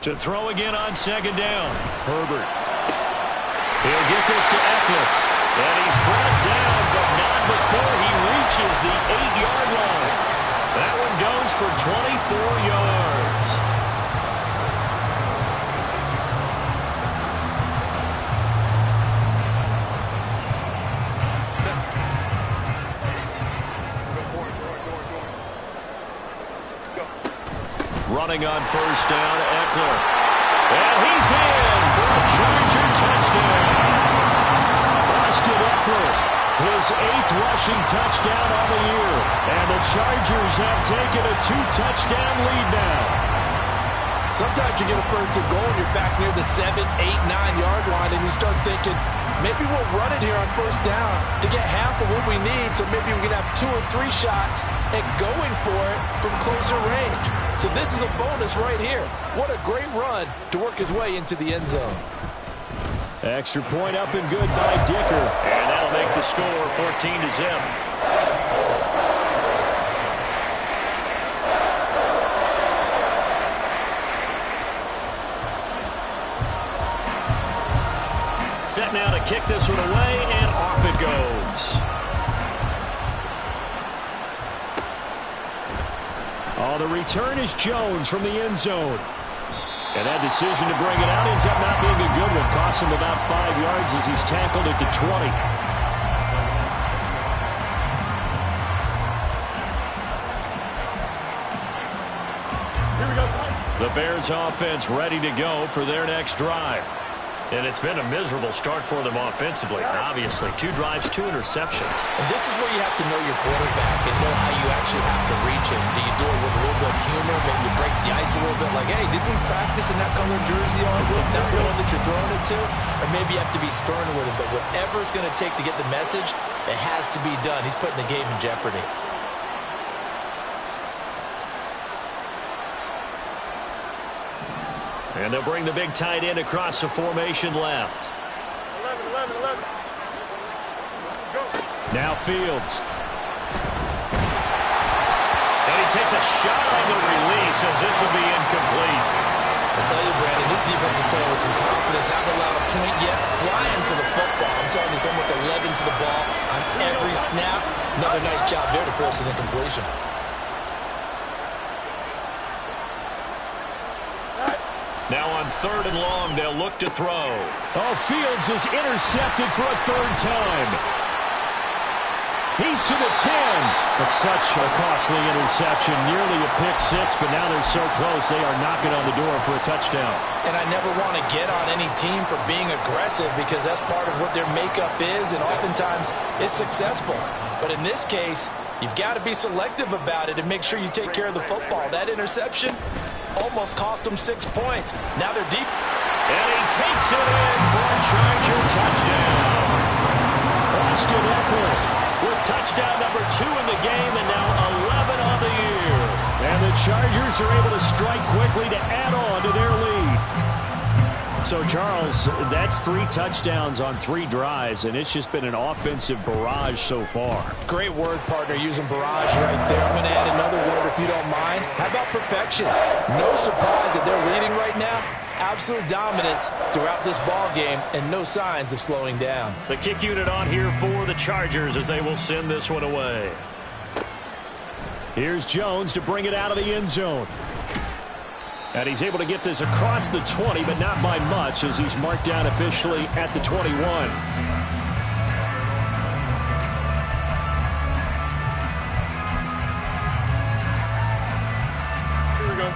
To throw again on second down. Herbert. He'll get this to Eckler. And he's brought down, but not before he reaches the 8-yard line. That one goes for 24 yards. Running on first down, Eckler. And he's in for a Charger touchdown. Austin Eckler, his 8th rushing touchdown on the year. And the Chargers have taken a 2-touchdown lead now. Sometimes you get a first and goal and you're back near the 7, 8, 9-yard line, and you start thinking, maybe we'll run it here on first down to get half of what we need, so maybe we can have 2 or 3 shots at going for it from closer range. So this is a bonus right here. What a great run to work his way into the end zone. Extra point up and good by Dicker. And that'll make the score 14-0. Set now to kick this one away, and off it goes. Oh, the return is Jones from the end zone. And that decision to bring it out ends up not being a good one. Costs him about 5 yards as he's tackled at the 20. Here we go. The Bears offense ready to go for their next drive. And it's been a miserable start for them offensively. Obviously, 2 drives, 2 interceptions. And this is where you have to know your quarterback and know how you actually have to reach him. Do you do it with a little bit of humor? Maybe you break the ice a little bit like, hey, didn't we practice in that color jersey all week? Not the one that you're throwing it to? Or maybe you have to be stern with him. But whatever it's going to take to get the message, it has to be done. He's putting the game in jeopardy. And they'll bring the big tight end across the formation left. 11. Go. Now Fields. And he takes a shot on the release as this will be incomplete. I tell you, Brandon, this defense is playing with some confidence. Haven't allowed a point yet. Flying to the football. I'm telling you, it's almost 11 to the ball on every snap. Another nice job there to force an incompletion. Now on 3rd and long, they'll look to throw. Oh, Fields is intercepted for a 3rd time. He's to the 10. But such a costly interception. Nearly a pick-6, but now they're so close they are knocking on the door for a touchdown. And I never want to get on any team for being aggressive because that's part of what their makeup is, and oftentimes it's successful. But in this case, you've got to be selective about it and make sure you take care of the football. That interception almost cost them 6 points. Now they're deep. And he takes it in for a Charger touchdown. Austin Eckler with touchdown number 2 in the game and now 11 on the year. And the Chargers are able to strike quickly to add on to their lead. So, Charles, that's 3 touchdowns on 3 drives, and it's just been an offensive barrage so far. Great word, partner, using barrage right there. I'm going to add another word if you don't mind. How about perfection? No surprise that they're leading right now. Absolute dominance throughout this ball game and no signs of slowing down. The kick unit on here for the Chargers as they will send this one away. Here's Jones to bring it out of the end zone. And he's able to get this across the 20, but not by much as he's marked down officially at the 21. Here we go.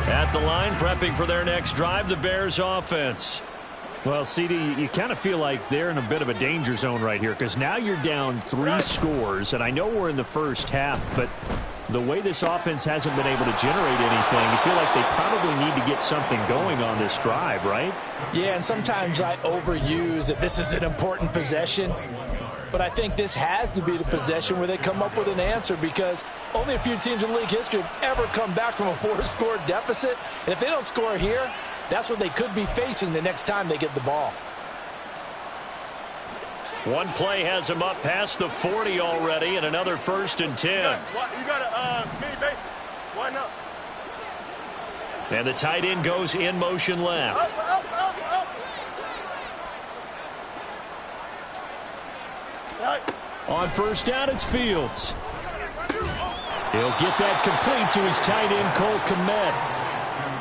At the line, prepping for their next drive, the Bears offense. Well, CD, you kind of feel like they're in a bit of a danger zone right here because now you're down 3 scores, and I know we're in the first half, but the way this offense hasn't been able to generate anything, you feel like they probably need to get something going on this drive, right? Yeah, and sometimes I overuse that this is an important possession, but I think this has to be the possession where they come up with an answer because only a few teams in league history have ever come back from a 4-score deficit, and if they don't score here, that's what they could be facing the next time they get the ball. One play has him up past the 40 already, and another 1st and 10. You got a mini base. Why not? And the tight end goes in motion left. On first down, it's Fields. He'll get that complete to his tight end, Cole Kmet.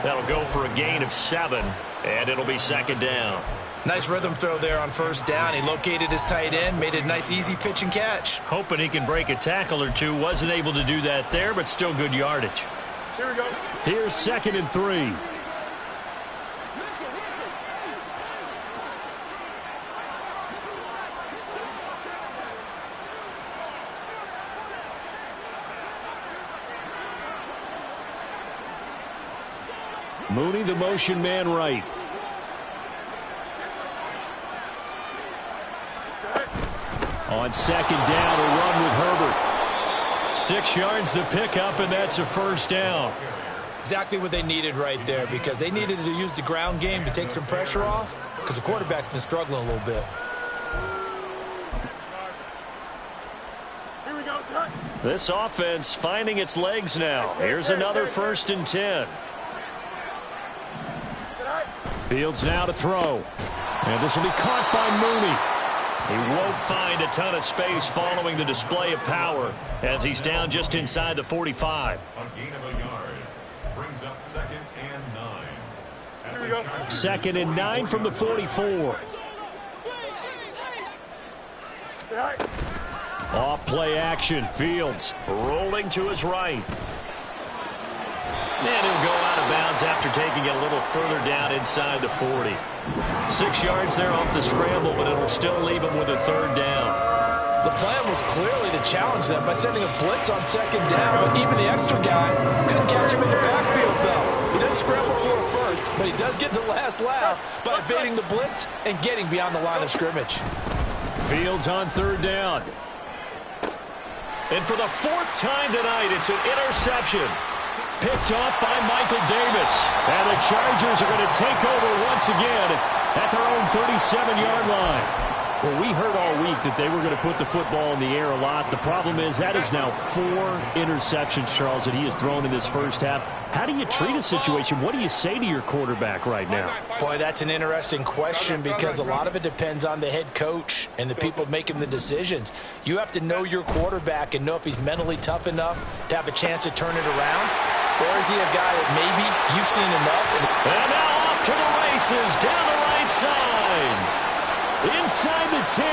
That'll go for a gain of 7, and it'll be second down. Nice rhythm throw there on first down. He located his tight end, made it a nice, easy pitch and catch. Hoping he can break a tackle or two. Wasn't able to do that there, but still good yardage. Here we go. Here's 2nd and 3. Mooney, the motion man right. On second down, a run with Herbert. 6 yards the pickup, and that's a first down. Exactly what they needed right there, because they needed to use the ground game to take some pressure off, because the quarterback's been struggling a little bit. Here we go, son. This offense finding its legs now. Here's another 1st and 10. Fields now to throw. And this will be caught by Mooney. He won't find a ton of space following the display of power as he's down just inside the 45. A gain of a yard brings up 2nd and 9. Here we go. 2nd and 9 from the 44. Off play action. Fields rolling to his right. And he'll go out of bounds after taking it a little further down inside the 40. 6 yards there off the scramble, but it'll still leave him with a 3rd down. The plan was clearly to challenge them by sending a blitz on 2nd down, but even the extra guys couldn't catch him in the backfield, though. He didn't scramble for it first, but he does get the last laugh by evading the blitz and getting beyond the line of scrimmage. Fields on 3rd down. And for the 4th time tonight, it's an interception. Picked off by Michael Davis. And the Chargers are going to take over once again at their own 37-yard line. Well, we heard all week that they were going to put the football in the air a lot. The problem is that is now 4 interceptions, Charles, that he has thrown in this first half. How do you treat a situation? What do you say to your quarterback right now? Boy, that's an interesting question, because a lot of it depends on the head coach and the people making the decisions. You have to know your quarterback and know if he's mentally tough enough to have a chance to turn it around. Or is he a guy that maybe you've seen enough? And now off to the races down the right side. Inside the 10.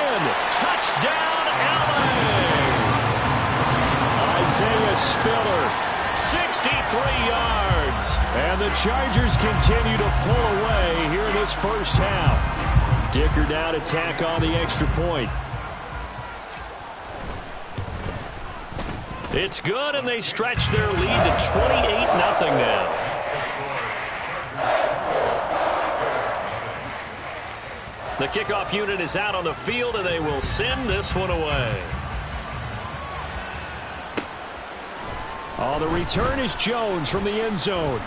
Touchdown, LA. Isaiah Spiller, 63 yards. And the Chargers continue to pull away here in this first half. Dicker down to tack on the extra point. It's good, and they stretch their lead to 28-0 now. The kickoff unit is out on the field, and they will send this one away. Oh, the return is Jones from the end zone.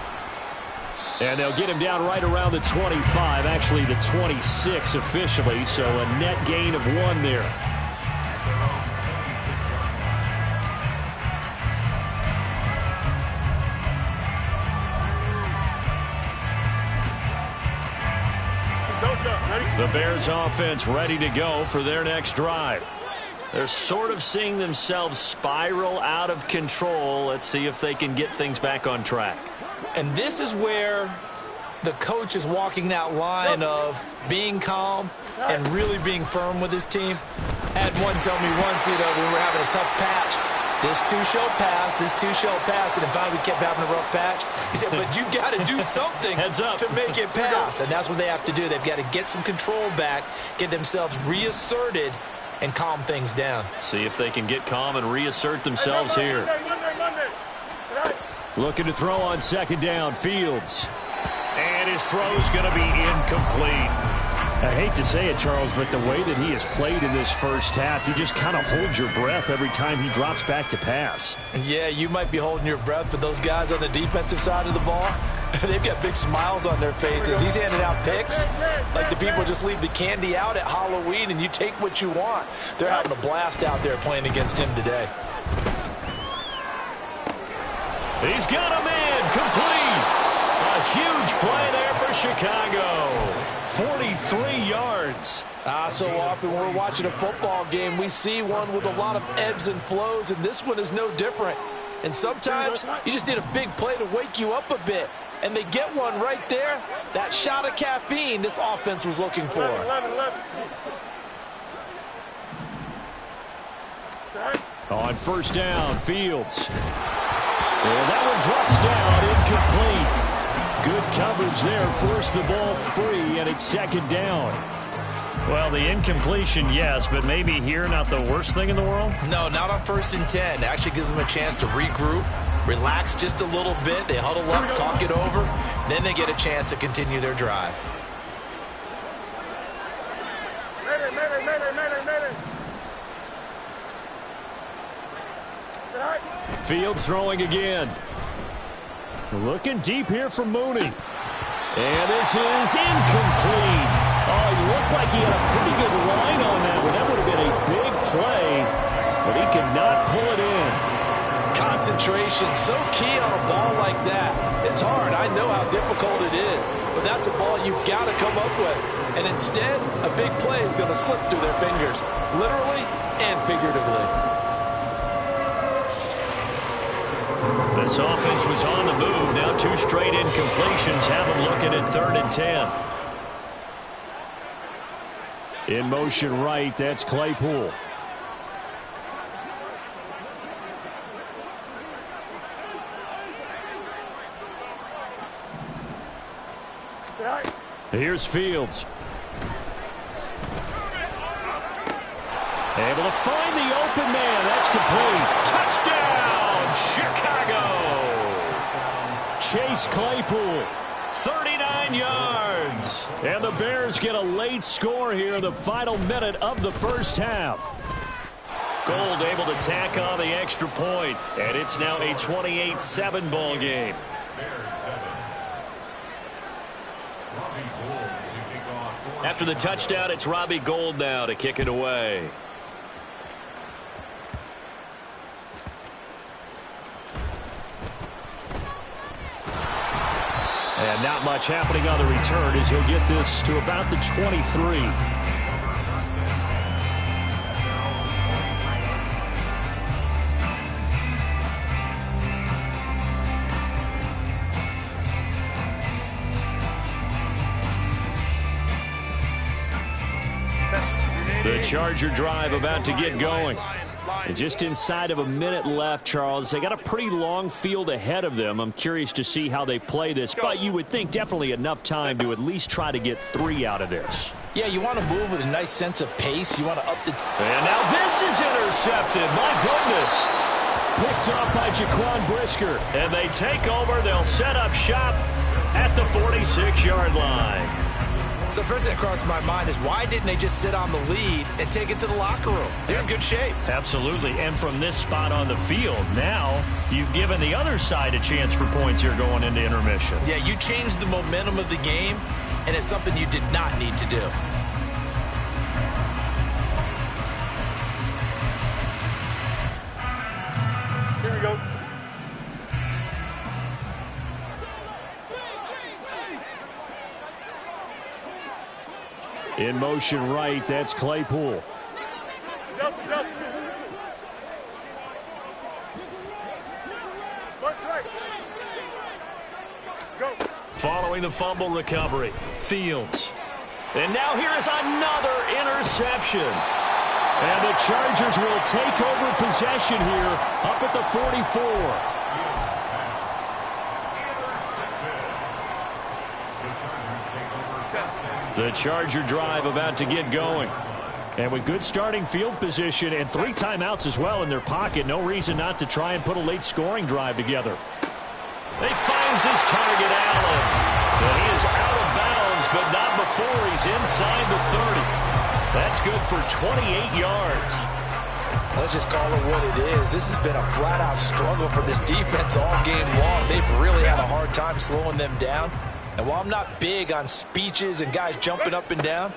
And they'll get him down right around the 25, actually the 26 officially, so a net gain of 1 there. The Bears offense ready to go for their next drive. They're sort of seeing themselves spiral out of control. Let's see if they can get things back on track. And this is where the coach is walking that line of being calm and really being firm with his team. I had one tell me once, when we were having a tough patch, this too shall pass, this too shall pass, and then finally we kept having a rough patch. He said, but you got to do something to make it pass, and that's what they have to do. They've got to get some control back, get themselves reasserted, and calm things down. See if they can get calm and reassert themselves here. Looking to throw on 2nd down, Fields. And his throw's going to be incomplete. I hate to say it, Charles, but the way that he has played in this first half, you just kind of hold your breath every time he drops back to pass. Yeah, you might be holding your breath, but those guys on the defensive side of the ball, they've got big smiles on their faces. He's handing out picks like the people just leave the candy out at Halloween and you take what you want. They're having a blast out there playing against him today. He's got a man complete. A A huge play there for Chicago. 43 yards. So often when we're watching a football game, we see one with a lot of ebbs and flows, and this one is no different. And sometimes you just need a big play to wake you up a bit. And they get one right there. That shot of caffeine this offense was looking for. 11. On first down, Fields. And that one drops down, incomplete. Good coverage there, forced the ball free, and it's second down. Well, the incompletion, yes, but maybe here not the worst thing in the world? No, not on 1st and 10. It actually gives them a chance to regroup, relax just a little bit. They huddle up, talk it over. Then they get a chance to continue their drive. Fields throwing again. Looking deep here for Mooney. And this is incomplete. Oh, he looked like he had a pretty good line on that one. That would have been a big play, but he could not pull it in. Concentration, so key on a ball like that. It's hard. I know how difficult it is, but that's a ball you've got to come up with. And instead, a big play is going to slip through their fingers, literally and figuratively. This offense was on the move. Now 2 straight incompletions have them looking at 3rd and 10. In motion right, that's Claypool. Here's Fields. Able to find the open man. That's complete. Touchdown, Chicago. Chase Claypool, 39 yards. And the Bears get a late score here in the final minute of the first half. Gold able to tack on the extra point, and it's now a 28-7 ball game. After the touchdown, it's Robbie Gould now to kick it away. And not much happening on the return as he'll get this to about the 23. The Charger drive about to get going. And just inside of a minute left, Charles. They got a pretty long field ahead of them. I'm curious to see how they play this, but you would think definitely enough time to at least try to get 3 out of this. Yeah, you want to move with a nice sense of pace. You want to up the... And now this is intercepted. My goodness. Picked off by Jaquan Brisker. And they take over. They'll set up shop at the 46-yard line. So first thing that crossed my mind is why didn't they just sit on the lead and take it to the locker room? They're in good shape. Absolutely. And from this spot on the field, now you've given the other side a chance for points here going into intermission. Yeah, you changed the momentum of the game, and it's something you did not need to do. Here we go. In motion right, that's Claypool. Justin. Go. Following the fumble recovery, Fields. And now here is another interception. And the Chargers will take over possession here up at the 44. The Charger drive about to get going. And with good starting field position and 3 timeouts as well in their pocket, no reason not to try and put a late scoring drive together. They finds his target, Allen. And he is out of bounds, but not before he's inside the 30. That's good for 28 yards. Let's just call it what it is. This has been a flat-out struggle for this defense all game long. They've really had a hard time slowing them down. And while I'm not big on speeches and guys jumping up and down,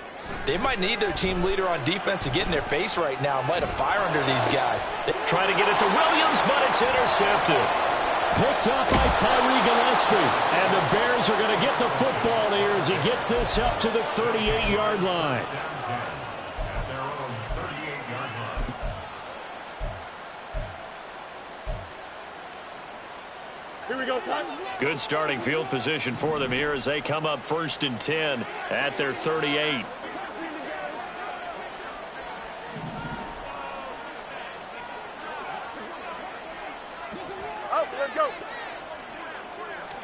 they might need their team leader on defense to get in their face right now and light a fire under these guys. Trying to get it to Williams, but it's intercepted. Picked up by Tyree Gillespie. And the Bears are going to get the football here as he gets this up to the 38-yard line. At their own 38-yard line. Here we go, son. Good starting field position for them here as they come up 1st and 10 at their 38. Oh, let's go.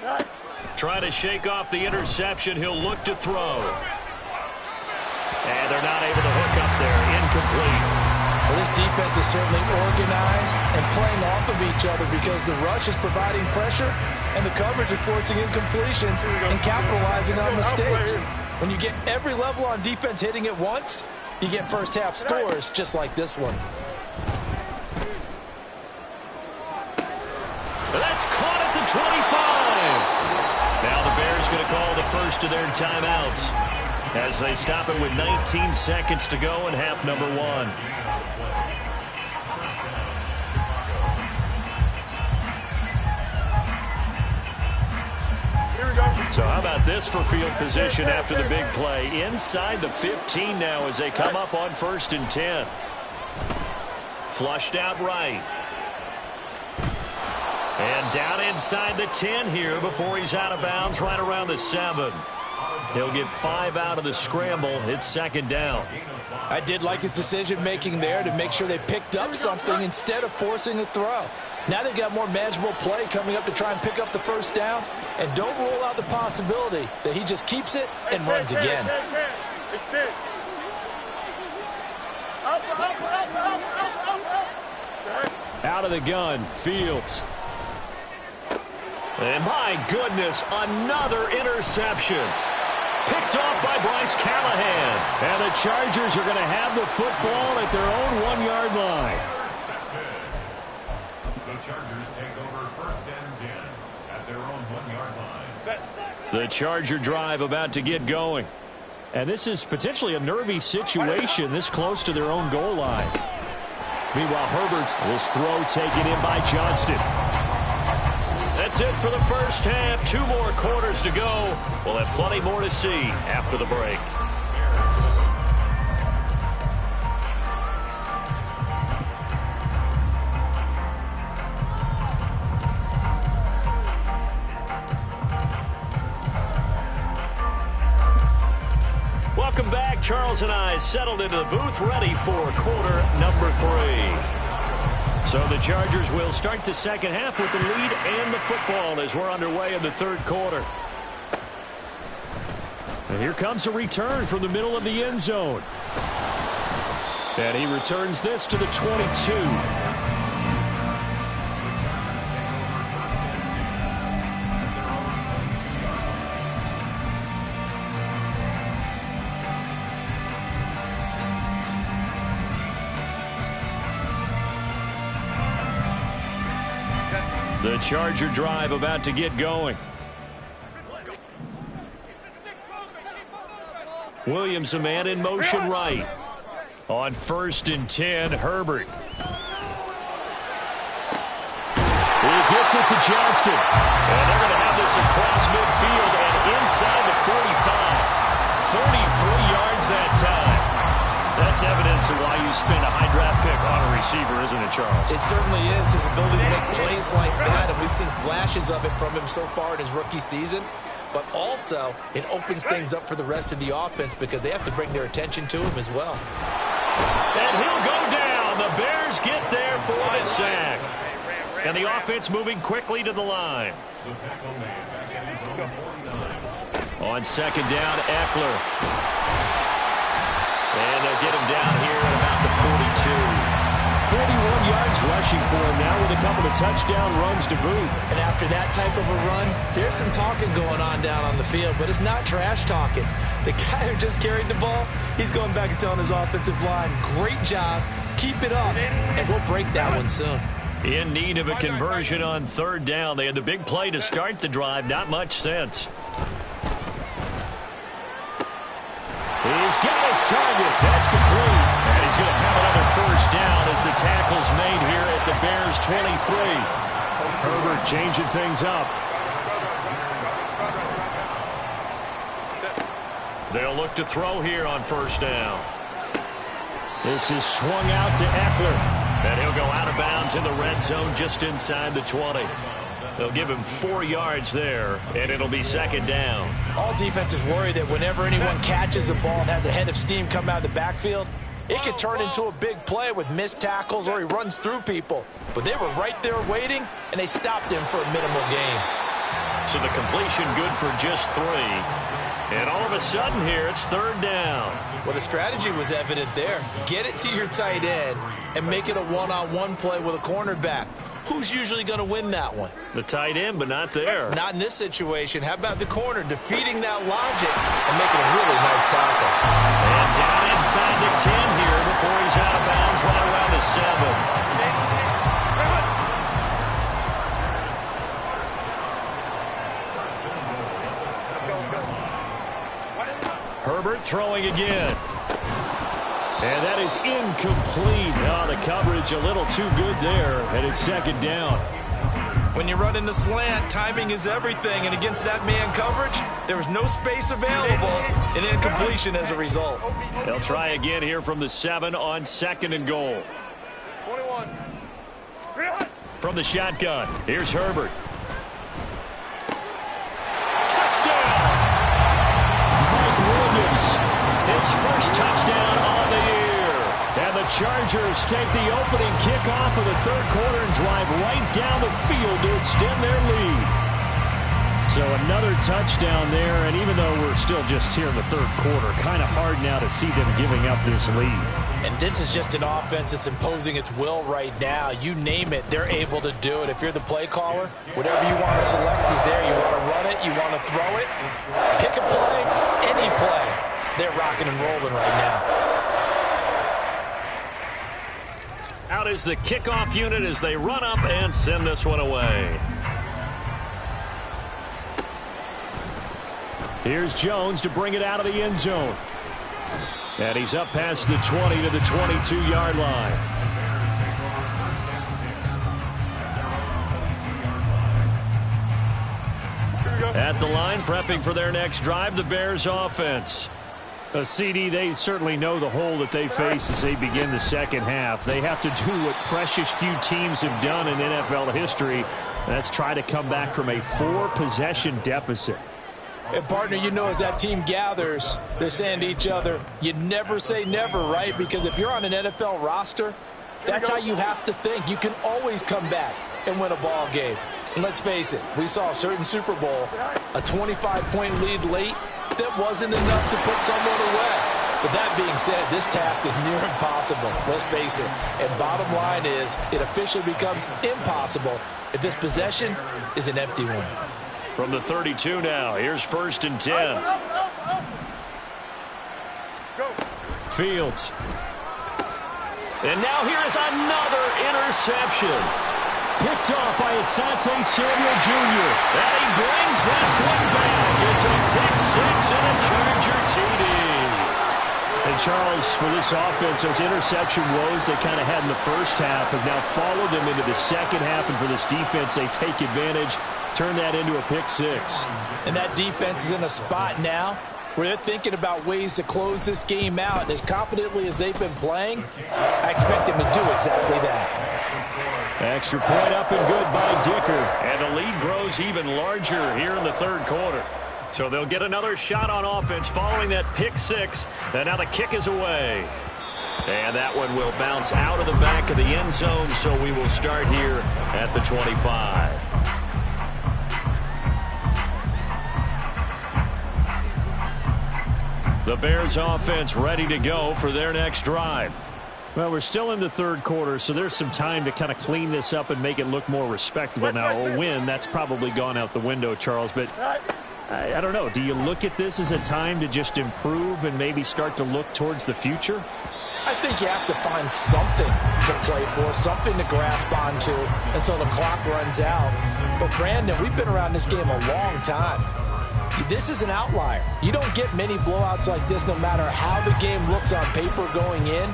Right. Trying to shake off the interception. He'll look to throw. And they're not able to hook up there. Incomplete. Well, this defense is certainly organized and playing off of each other because the rush is providing pressure and the coverage is forcing incompletions and capitalizing on mistakes. When you get every level on defense hitting at once, you get first half scores just like this one. That's caught at the 25. Now the Bears going to call the first of their timeouts as they stop it with 19 seconds to go in half number 1. So how about this for field position after the big play? Inside the 15 now as they come up on 1st and 10. Flushed out right. And down inside the 10 here before he's out of bounds right around the 7. He'll get 5 out of the scramble. It's 2nd down. I did like his decision-making there to make sure they picked up something instead of forcing a throw. Now they've got more manageable play coming up to try and pick up the first down. And don't rule out the possibility that he just keeps it and runs again. Extend. Out of the gun, Fields. And my goodness, another interception. Picked off by Bryce Callahan. And the Chargers are going to have the football at their own 1-yard line. The Chargers take over 1st and 10 at their own 1-yard line. The Charger drive about to get going. And this is potentially a nervy situation this close to their own goal line. Meanwhile, Herbert's this throw taken in by Johnston. That's it for the first half. 2 more quarters to go. We'll have plenty more to see after the break. Welcome back. Charles and I settled into the booth, ready for quarter number 3. So the Chargers will start the second half with the lead and the football as we're underway in the 3rd quarter. And here comes a return from the middle of the end zone. And he returns this to the 22. The Charger drive about to get going. Williams, a man in motion right. On 1st and 10, Herbert. He gets it to Johnston. And they're going to have this across midfield and inside the 45. 43 yards that time. That's evidence of why you spend a high draft pick on a receiver, isn't it, Charles? It certainly is, his ability to make plays like that, and we've seen flashes of it from him so far in his rookie season. But also, it opens things up for the rest of the offense because they have to bring their attention to him as well. And he'll go down. The Bears get there for the sack. And the offense moving quickly to the line. The tackle made back at his own 49. On 2nd down, Eckler. And they'll get him down here at about the 42. 41 yards rushing for him now with a couple of touchdown runs to boot. And after that type of a run, there's some talking going on down on the field, but it's not trash talking. The guy who just carried the ball, he's going back and telling his offensive line, great job, keep it up, and we'll break that one soon. In need of a conversion on 3rd down. They had the big play to start the drive, not much sense. He's got his target. That's complete. And he's going to have another 1st down as the tackle's made here at the Bears' 23. Herbert changing things up. They'll look to throw here on first down. This is swung out to Eckler. And he'll go out of bounds in the red zone just inside the 20. They'll give him 4 yards there, and it'll be second down. All defenses worry that whenever anyone catches the ball and has a head of steam come out of the backfield, it could turn into a big play with missed tackles or he runs through people. But they were right there waiting, and they stopped him for a minimal gain. So the completion good for just 3. And all of a sudden here, it's third down. Well, the strategy was evident there. Get it to your tight end and make it a one-on-one play with a cornerback. Who's usually going to win that one? The tight end, but not there. Not in this situation. How about the corner defeating that logic and making a really nice tackle? And down inside the 10 here before he's out of bounds right around the 7. Herbert throwing again. And that is incomplete. Oh, the coverage a little too good there, and it's second down. When you run in the slant, timing is everything, and against that man coverage, there was no space available, and incompletion as a result. They'll try again here from the 7 on second and goal. 21. From the shotgun, here's Herbert. Touchdown! Mike Williams, his first touchdown on the year. And the Chargers take the opening kickoff of the third quarter and drive right down the field to extend their lead. So another touchdown there, and even though we're still just here in the third quarter, kind of hard now to see them giving up this lead. And this is just an offense that's imposing its will right now. You name it, they're able to do it. If you're the play caller, whatever you want to select is there. You want to run it, you want to throw it, pick a play, any play. They're rocking and rolling right now. Out is the kickoff unit as they run up and send this one away. Here's Jones to bring it out of the end zone. And he's up past the 20 to the 22-yard line. At the line, prepping for their next drive, the Bears offense. A CD, they certainly know the hole that they face as they begin the second half. They have to do what precious few teams have done in NFL history. That's try to come back from a 4-possession deficit. And, partner, you know, as that team gathers, they're saying to each other, you never say never, right? Because if you're on an NFL roster, that's how you have to think. You can always come back and win a ball game. And let's face it, we saw a certain Super Bowl, a 25-point lead late that wasn't enough to put someone away. But that being said, this task is near impossible. Let's face it. And bottom line is, it officially becomes impossible if this possession is an empty one. From the 32 now, here's first and 10. Fields. And now here is another interception. Picked off by Asante Samuel Jr. And he brings this one back. It's a pick six and a Charger TD. And Charles, for this offense, those interception woes they kind of had in the first half have now followed them into the second half. And for this defense, they take advantage, turn that into a pick six. And that defense is in a spot now where they're thinking about ways to close this game out. And as confidently as they've been playing, I expect them to do exactly that. Extra point up and good by Dicker. And the lead grows even larger here in the third quarter. So they'll get another shot on offense following that pick six. And now the kick is away. And that one will bounce out of the back of the end zone. So we will start here at the 25. The Bears offense ready to go for their next drive. Well, we're still in the third quarter, so there's some time to kind of clean this up and make it look more respectable. Now, a win, that's probably gone out the window, Charles, but I don't know. Do you look at this as a time to just improve and maybe start to look towards the future? I think you have to find something to play for, something to grasp onto until the clock runs out. But, Brandon, we've been around this game a long time. This is an outlier. You don't get many blowouts like this no matter how the game looks on paper going in.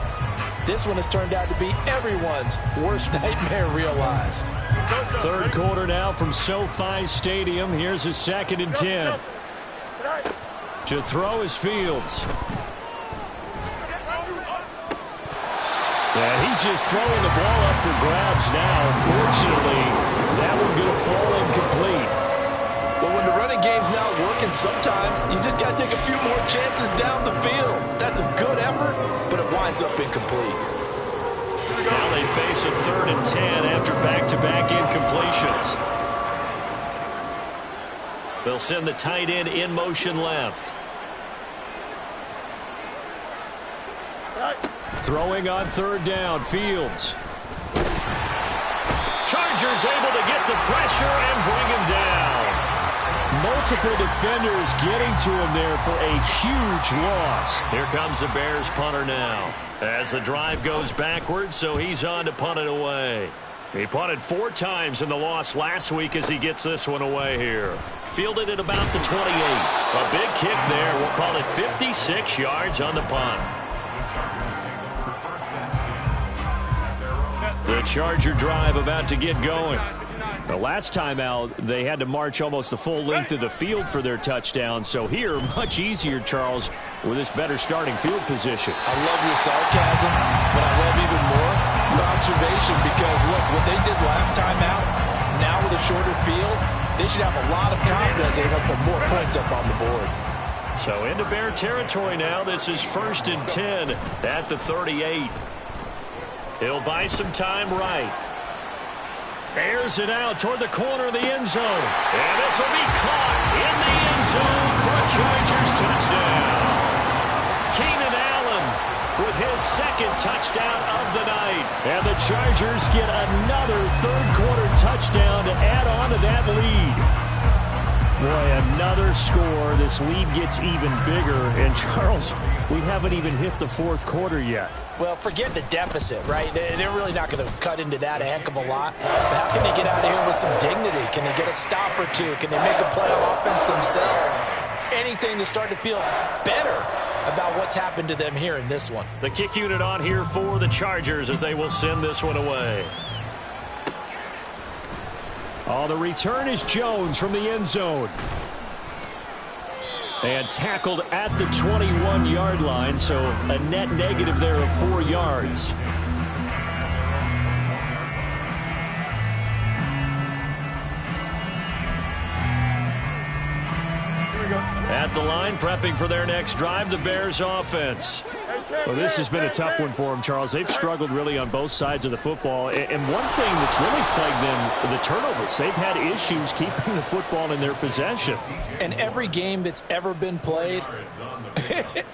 This one has turned out to be everyone's worst nightmare realized. Third quarter now from SoFi Stadium. Here's a 2nd and 10. To throw is Fields. And he's just throwing the ball up for grabs now. Fortunately, that one going to fall incomplete. Well, when the running game's not working, sometimes you just got to take a few more chances down the field. That's a good effort, but it winds up incomplete. Now they face a 3rd and 10 after back-to-back incompletions. They'll send the tight end in motion left. Throwing on 3rd down, Fields. Chargers able to get the pressure and bring him down. Multiple defenders getting to him there for a huge loss. Here comes the Bears punter now. As the drive goes backwards, so he's on to punt it away. He punted 4 times in the loss last week as he gets this one away here. Fielded at about the 28. A big kick there. We'll call it 56 yards on the punt. The Charger drive about to get going. The last time out, they had to march almost the full length of the field for their touchdown. So here, much easier, Charles, with this better starting field position. I love your sarcasm, but I love even more your observation because, look, what they did last time out, now with a shorter field, they should have a lot of confidence they're going to put more points up on the board. So into Bear territory now. This is 1st and 10 at the 38. He'll buy some time right. Airs it out toward the corner of the end zone. And this will be caught in the end zone for a Chargers touchdown. Keenan Allen with his 2nd touchdown of the night. And the Chargers get another 3rd quarter touchdown to add on to that lead. Boy, another score. This lead gets even bigger. And Charles, we haven't even hit the 4th quarter yet. Well, forget the deficit, right? They're really not going to cut into that a heck of a lot. But how can they get out of here with some dignity? Can they get a stop or two? Can they make a play on offense themselves? Anything to start to feel better about what's happened to them here in this one. The kick unit on here for the Chargers as they will send this one away. Oh, the return is Jones from the end zone. And tackled at the 21-yard line, so a net negative there of 4 yards. At the line, prepping for their next drive, the Bears offense. Well, this has been a tough one for them, Charles. They've struggled really on both sides of the football. And one thing that's really plagued them, the turnovers. They've had issues keeping the football in their possession. And every game that's ever been played,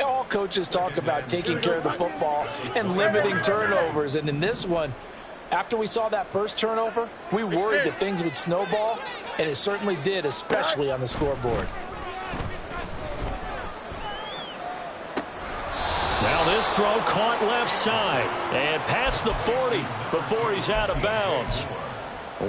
all coaches talk about taking care of the football and limiting turnovers. And in this one, after we saw that first turnover, we worried that things would snowball, and it certainly did, especially on the scoreboard. Now this throw caught left side and past the 40 before he's out of bounds.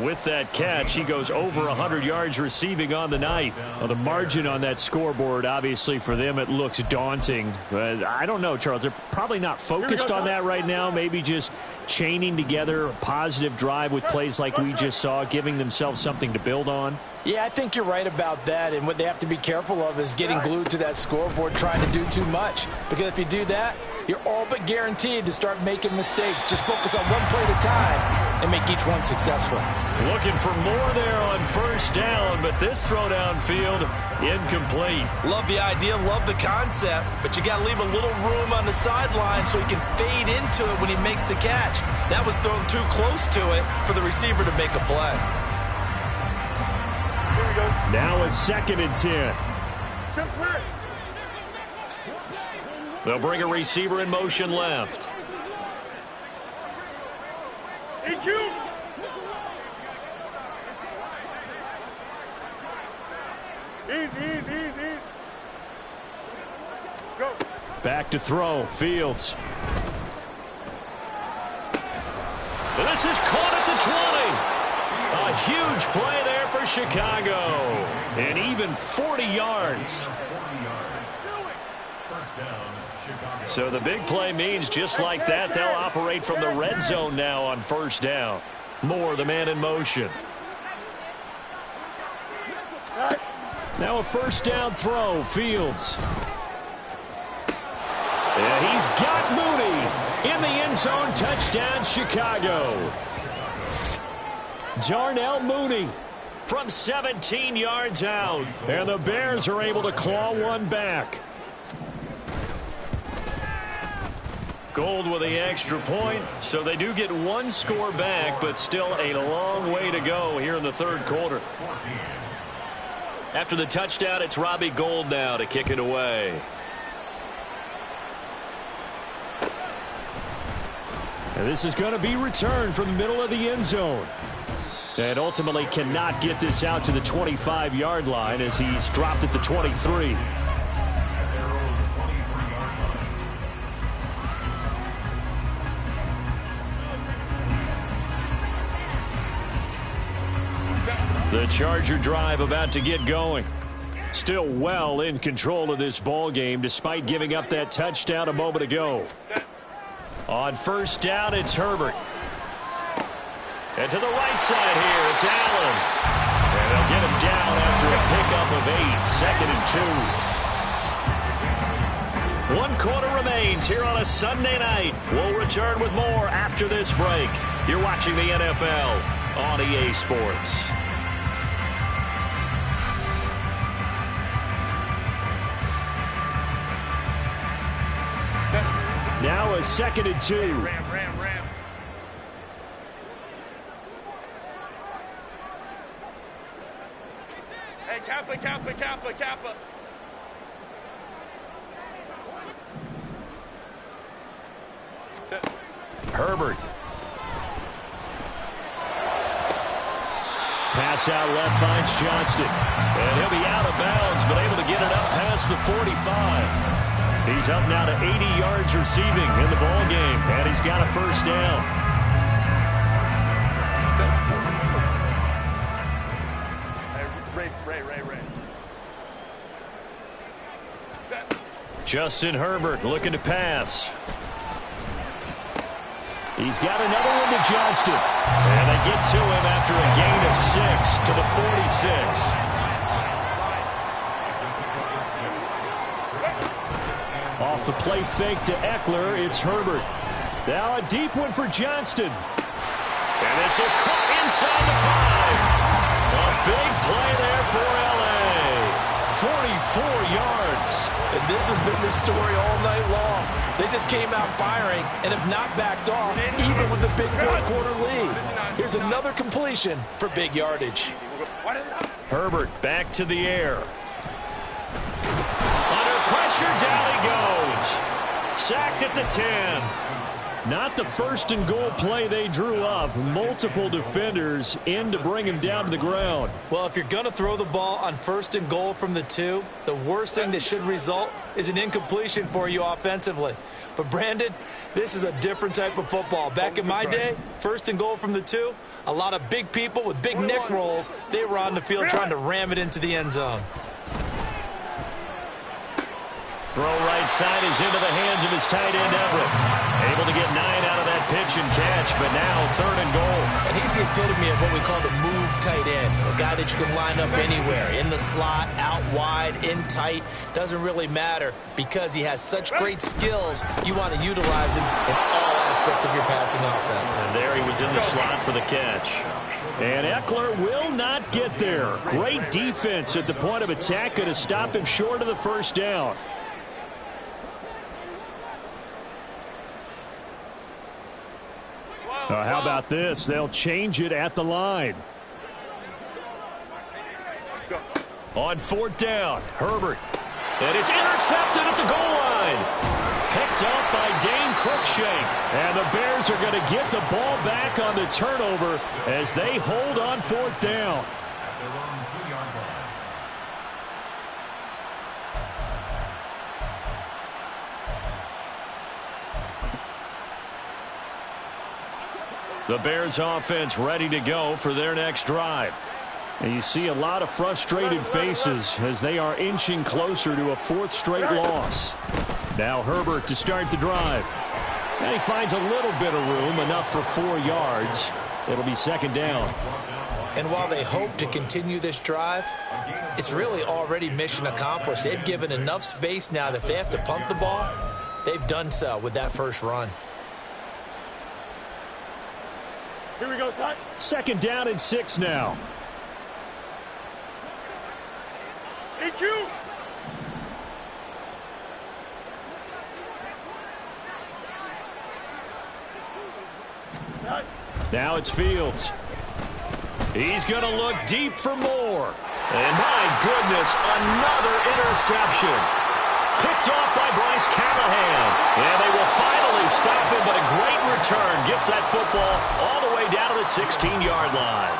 With that catch, he goes over 100 yards receiving on the night. Well, the margin on that scoreboard, obviously, for them, it looks daunting. But I don't know, Charles. They're probably not focused on that right now. Maybe just chaining together a positive drive with plays like we just saw, giving themselves something to build on. Yeah, I think you're right about that. And what they have to be careful of is getting glued to that scoreboard, trying to do too much. Because if you do that, you're all but guaranteed to start making mistakes. Just focus on one play at a time and make each one successful. Looking for more there on first down, but this throw downfield incomplete. Love the idea, love the concept, but you got to leave a little room on the sideline so he can fade into it when he makes the catch. That was thrown too close to it for the receiver to make a play. Now a 2nd and 10. They'll bring a receiver in motion left. EQ. Easy. Go. Back to throw. Fields. And this is caught at the 20. A huge play there for Chicago. And even 40 yards. First down, So the big play means just like that, they'll operate from the red zone now on first down. Moore, the man in motion. Now a first down throw, Fields. And he's got Mooney in the end zone. Touchdown, Chicago. Darnell Mooney from 17 yards out. And the Bears are able to claw one back. Gold with the extra point, so they do get one score back, but still a long way to go here in the third quarter. After the touchdown, it's Robbie Gould now to kick it away. And this is going to be returned from the middle of the end zone. And ultimately cannot get this out to the 25-yard line as he's dropped at the 23. The Charger drive about to get going. Still well in control of this ball game despite giving up that touchdown a moment ago. On first down, it's Herbert. And to the right side here, it's Allen. And they'll get him down after a pickup of 8, 2nd and 2. 1 quarter remains here on a Sunday night. We'll return with more after this break. You're watching the NFL on EA Sports. Now a 2nd and 2. Ram. Hey, Kappa. Herbert. Pass out left finds Johnston. And he'll be out of bounds, but able to get it up past the 45. He's up now to 80 yards receiving in the ball game, and he's got a first down. Ray. Justin Herbert looking to pass. He's got another one to Johnston. And they get to him after a gain of 6 to the 46. Off the play fake to Eckler, it's Herbert. Now a deep one for Johnston. And this is caught inside the 5. A big play there for L.A. 44 yards. And this has been the story all night long. They just came out firing and have not backed off, even with the big fourth-quarter lead. Here's another completion for big yardage. Herbert back to the air. Under pressure, down he goes. Sacked at the 10. Not the first and goal play they drew up. Multiple defenders in to bring him down to the ground. Well, if you're going to throw the ball on first and goal from the 2, the worst thing that should result is an incompletion for you offensively. But, Brandon, this is a different type of football. Back in my day, first and goal from the 2, a lot of big people with big neck rolls, they were on the field trying to ram it into the end zone. Throw right side is into the hands of his tight end, Everett. Able to get 9 out of that pitch and catch, but now 3rd and goal. And he's the epitome of what we call the move tight end. A guy that you can line up anywhere. In the slot, out wide, in tight. Doesn't really matter because he has such great skills. You want to utilize him in all aspects of your passing offense. And there he was in the slot for the catch. And Eckler will not get there. Great defense at the point of attack. Going to stop him short of the first down. How about this? They'll change it at the line. On 4th down, Herbert. And it's intercepted at the goal line. Picked up by Dane Cruikshank. And the Bears are going to get the ball back on the turnover as they hold on 4th down. The Bears offense ready to go for their next drive. And you see a lot of frustrated faces as they are inching closer to a 4th straight loss. Now Herbert to start the drive. And he finds a little bit of room, enough for 4 yards. It'll be second down. And while they hope to continue this drive, it's really already mission accomplished. They've given enough space now that if they have to punt the ball, they've done so with that first run. Here we go, son. Second down and 6 now. EQ. Now it's Fields. He's going to look deep for more. And my goodness, another interception. Picked off by Bryce Callahan. And they will finally stop him, but a great return. Gets that football all the way down to the 16-yard line.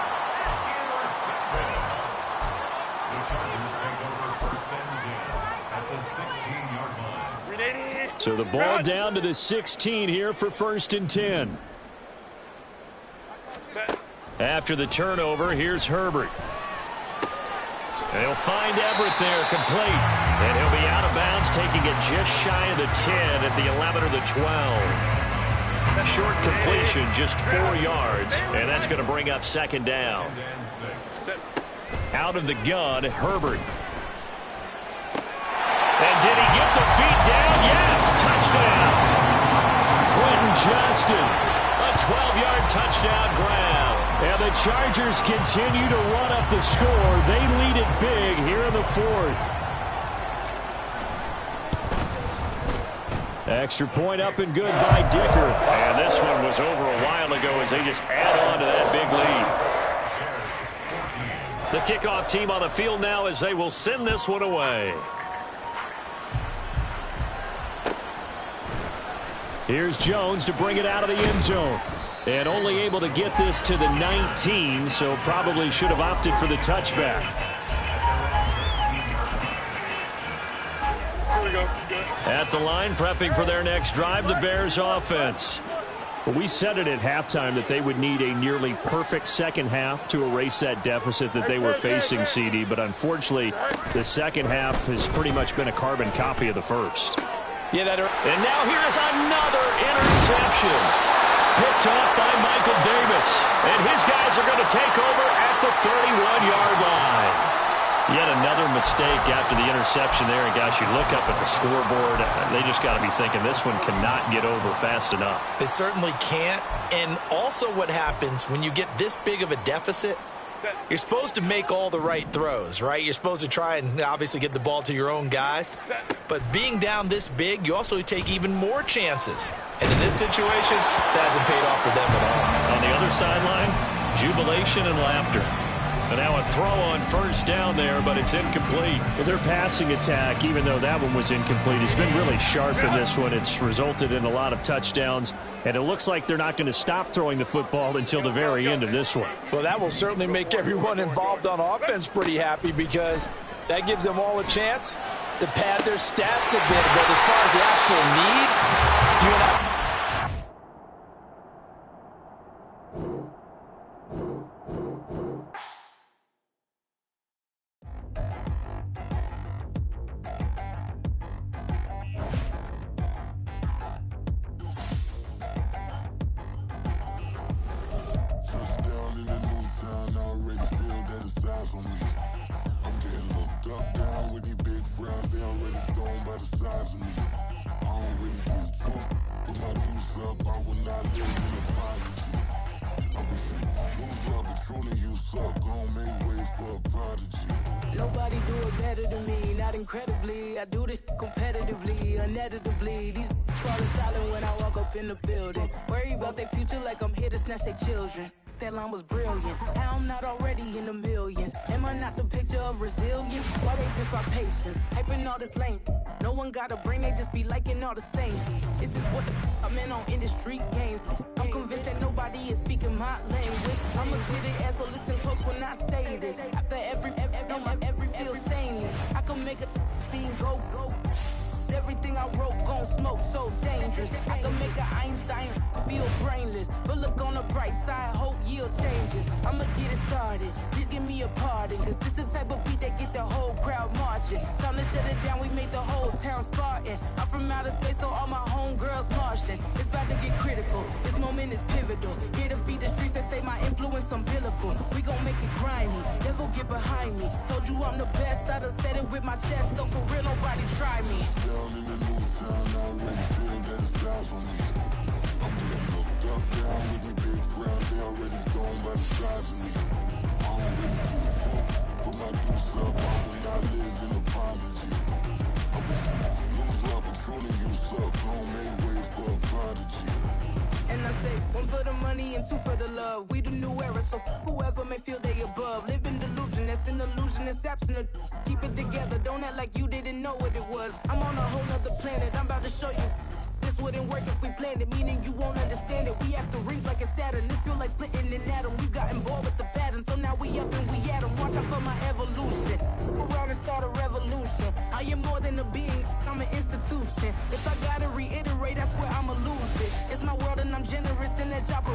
The Chargers take over first and 10 at the 16-yard line. So the ball down to the 16 here for first and 10. After the turnover, here's Herbert. They'll find Everett there, complete. And he'll be out of bounds, taking it just shy of the 10 at the 11 or the 12. A short completion, just 4 yards, and that's going to bring up second down. Out of the gun, Herbert. And did he get the feet down? Yes, touchdown. Quentin Johnston, a 12-yard touchdown grab. And the Chargers continue to run up the score. They lead it big here in the 4th. Extra point up and good by Dicker. And this one was over a while ago as they just add on to that big lead. The kickoff team on the field now as they will send this one away. Here's Jones to bring it out of the end zone. And only able to get this to the 19, so probably should have opted for the touchback. Here we go. At the line, prepping for their next drive, the Bears offense. Well, we said it at halftime that they would need a nearly perfect second half to erase that deficit that they were facing, CD. But unfortunately, the second half has pretty much been a carbon copy of the first. Yeah, and now here is another interception. Picked off by Michael Davis. And his guys are going to take over at the 31-yard line. Yet another mistake after the interception there. And, guys, you look up at the scoreboard, they just got to be thinking this one cannot get over fast enough. It certainly can't. And also what happens when you get this big of a deficit, you're supposed to make all the right throws, right? You're supposed to try and obviously get the ball to your own guys. But being down this big, you also take even more chances. And in this situation, that hasn't paid off for them at all. On the other sideline, jubilation and laughter. And now a throw on first down there, but it's incomplete. Well, their passing attack, even though that one was incomplete, has been really sharp in this one. It's resulted in a lot of touchdowns, and it looks like they're not going to stop throwing the football until the very end of this one. Well, that will certainly make everyone involved on offense pretty happy because that gives them all a chance to pad their stats a bit. But as far as the actual need, you and I... Nobody do it better than me, not incredibly. I do this competitively, uneditably. These falling silent when I walk up in the building. Worry about their future like I'm here to snatch their children. That line was brilliant. How I'm not already in the millions. Am I not the picture of resilience? Why they test my patience? Hyping all this lame. No one got a brain, they just be liking all the same. This is what the I'm in on industry games. I'm convinced that nobody is speaking my language. I'm a good ass, so listen close when I say this. After every feel stainless. I can make a fiend go. Everything I wrote gon' smoke, so dangerous. I can make an Einstein feel brainless. But look on the bright side, hope yield changes. I'ma get it started, please give me a pardon. Cause this the type of beat that get the whole crowd marching. Time to shut it down, we make the whole town Spartan. I'm from outer moment is pivotal. Here to feed the streets that say my influence unbillable. We gon' make it grimy, never get behind me. Told you I'm the best, I done said it with my chest. So for real, nobody try me. Down in the new town, I already feel that it's eyes on me. I'm being looked up, down with the big crowd. They already gone by the size of me. I don't really give a fuck. Put my deuce up, I will not live in apology. I wish you lose the opportunity, you suck. Home made way for a prodigy. And I say, one for the money and two for the love. We the new era, so whoever may feel they above. Live in delusion, that's an illusion, it's absent. Keep it together, don't act like you didn't know what it was. I'm on a whole nother planet, I'm about to show you. This wouldn't work if we planned it, meaning you won't understand it. We have to rings like it's Saturn, this feel like splitting an atom. We got involved with the pattern, so now we up and we at 'em. Watch out for my evolution, around and start a revolution. I am more than a being, I'm an institution. If I gotta reiterate, that's where I'ma lose it. It's my world and I'm generous in that job.